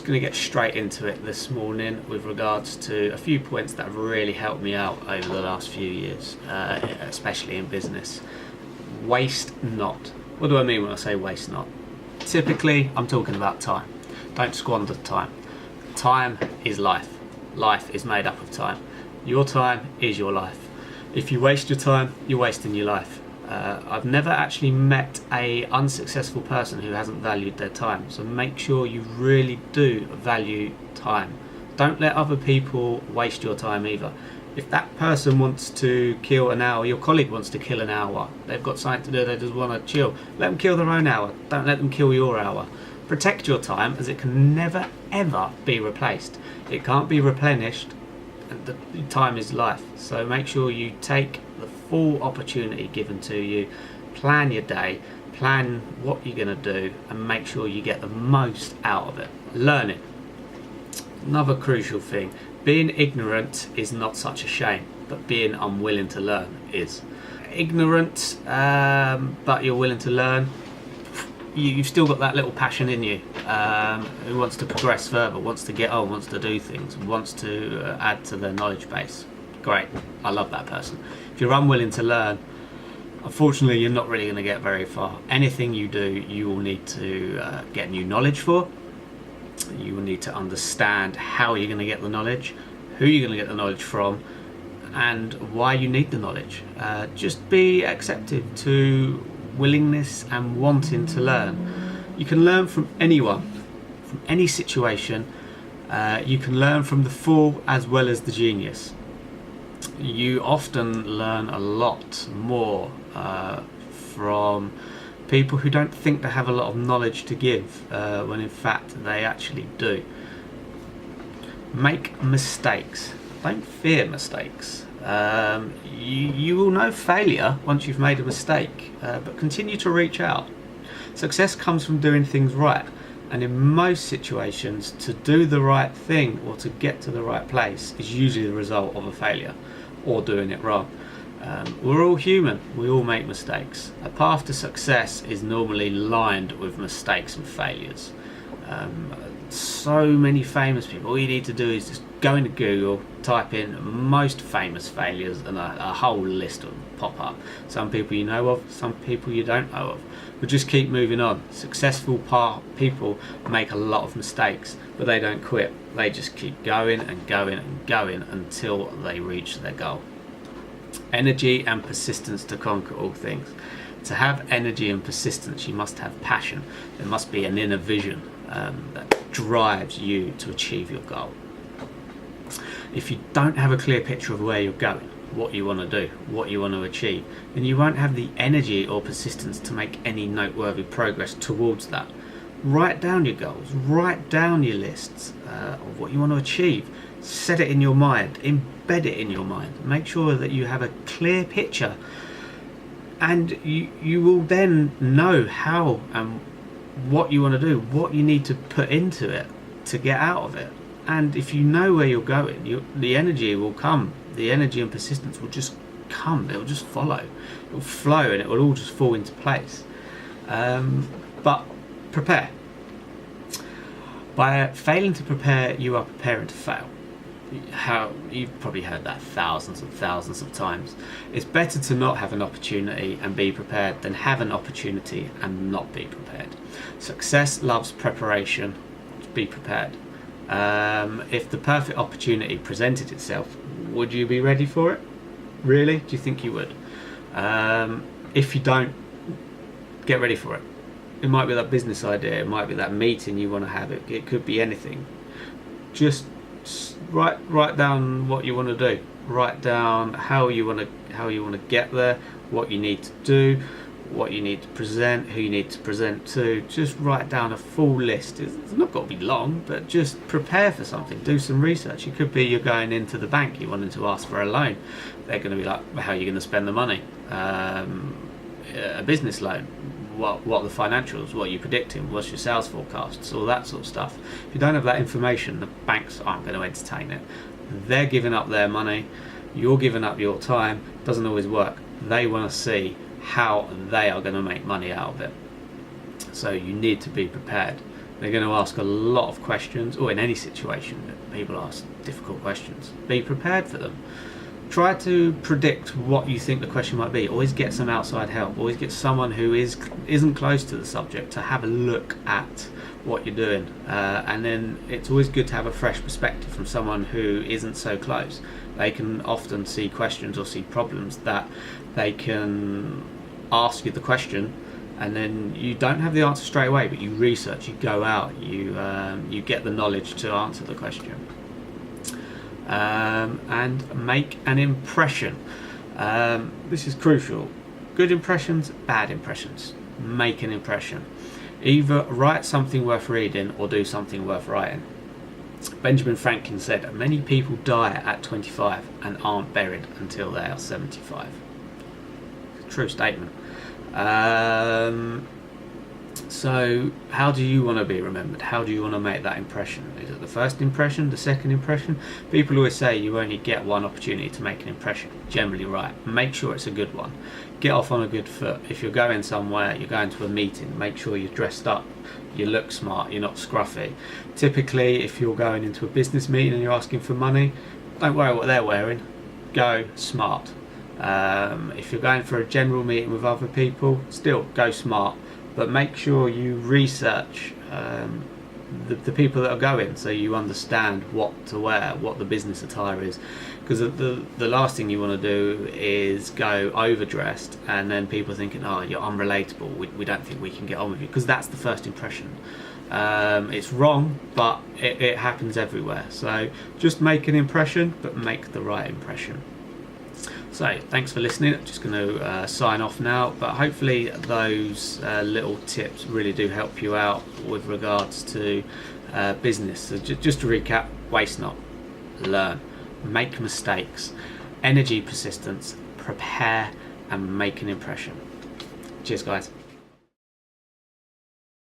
going to get straight into it this morning with regards to a few points that have really helped me out over the last few years, especially in business. Waste not. What do I mean when I say waste not? Typically, I'm talking about time. Don't squander time. Time is life. Life is made up of time. Your time is your life. If you waste your time, you're wasting your life. I've never actually met a unsuccessful person who hasn't valued their time. So make sure you really do value time. Don't let other people waste your time either. If that person wants to kill an hour, your colleague wants to kill an hour, they've got something to do, they just want to chill, let them kill their own hour. Don't let them kill your hour. Protect your time, as it can never ever be replaced. It can't be replenished. The time is life. So make sure you take the full opportunity given to you, plan your day, plan what you're going to do, and make sure you get the most out of it. Learning. Another crucial thing. Being ignorant is not such a shame, but being unwilling to learn is. Ignorant, but you're willing to learn. You've still got that little passion in you, who wants to progress further, wants to get on, wants to do things, wants to add to their knowledge base. Great, I love that person. If you're unwilling to learn, unfortunately you're not really going to get very far. Anything you do, you will need to get new knowledge for. You will need to understand how you're going to get the knowledge, who you're going to get the knowledge from, and why you need the knowledge. Just be accepted to willingness and wanting to learn. You can learn from anyone, from any situation. You can learn from the fool as well as the genius. You often learn a lot more from people who don't think they have a lot of knowledge to give, when in fact they actually do. Make mistakes. Don't fear mistakes. You will know failure once you've made a mistake, but continue to reach out. Success comes from doing things right, and in most situations, to do the right thing or to get to the right place is usually the result of a failure or doing it wrong. We're all human, we all make mistakes. A path to success is normally lined with mistakes and failures. So many famous people, all you need to do is just go into Google, type in most famous failures, and a whole list of them pop up. Some people you know of, some people you don't know of. But just keep moving on. Successful people make a lot of mistakes, but they don't quit. They just keep going and going and going until they reach their goal. Energy and persistence to conquer all things. To have energy and persistence, you must have passion. There must be an inner vision that drives you to achieve your goal. If you don't have a clear picture of where you're going, what you want to do, what you want to achieve, then you won't have the energy or persistence to make any noteworthy progress towards that. Write down your goals, write down your lists of what you want to achieve, set it in your mind, embed it in your mind, make sure that you have a clear picture, and you will then know how and what you want to do, what you need to put into it to get out of it. And if you know where you're going, the energy will come, the energy and persistence will just come, it will just follow, it will flow, and it will all just fall into place. But prepare. By failing to prepare, you are preparing to fail. You've probably heard that thousands and thousands of times. It's better to not have an opportunity and be prepared than have an opportunity and not be prepared. Success loves preparation. Be prepared. If the perfect opportunity presented itself, would you be ready for it? Really? Do you think you would? If you don't, get ready for it. It might be that business idea, it might be that meeting you want to have, it could be anything. Just write down what you want to do. Write down how you want to get there, what you need to do, what you need to present, who you need to present to. Just write down a full list. It's not got to be long, but just prepare for something. Do some research. It could be you're going into the bank, you wanted to ask for a loan. They're going to be like, how are you going to spend the money? A business loan. What are the financials? What are you predicting? What's your sales forecasts? All that sort of stuff. If you don't have that information, the banks aren't going to entertain it. They're giving up their money. You're giving up your time. It doesn't always work. They want to see how they are going to make money out of it. So you need to be prepared. They're going to ask a lot of questions, or in any situation that people ask difficult questions. Be prepared for them. Try to predict what you think the question might be. Always get some outside help. Always get someone who isn't close to the subject to have a look at what you're doing. And then it's always good to have a fresh perspective from someone who isn't so close. They can often see questions or see problems that they can ask you the question, and then you don't have the answer straight away, but you research, you go out, you get the knowledge to answer the question. And make an impression. This is crucial. Good impressions, bad impressions. Make an impression. Either write something worth reading or do something worth writing. Benjamin Franklin said, many people die at 25 and aren't buried until they are 75. True statement. So how do you want to be remembered? How do you want to make that impression? Is it the first impression, the second impression? People always say you only get one opportunity to make an impression. Generally right. Make sure it's a good one. Get off on a good foot. If you're going somewhere, you're going to a meeting, make sure you're dressed up, you look smart, you're not scruffy. Typically, if you're going into a business meeting and you're asking for money, don't worry what they're wearing. Go smart. If you're going for a general meeting with other people, still go smart, but make sure you research the people that are going, so you understand what to wear, what the business attire is, because the last thing you want to do is go overdressed and then people thinking, oh, you're unrelatable, we don't think we can get on with you, because that's the first impression. It's wrong, but it happens everywhere. So just make an impression, but make the right impression. So thanks for listening. I'm just going to sign off now, but hopefully those little tips really do help you out with regards to business. So just to recap: waste not, learn, make mistakes, energy, persistence, prepare, and make an impression. Cheers guys.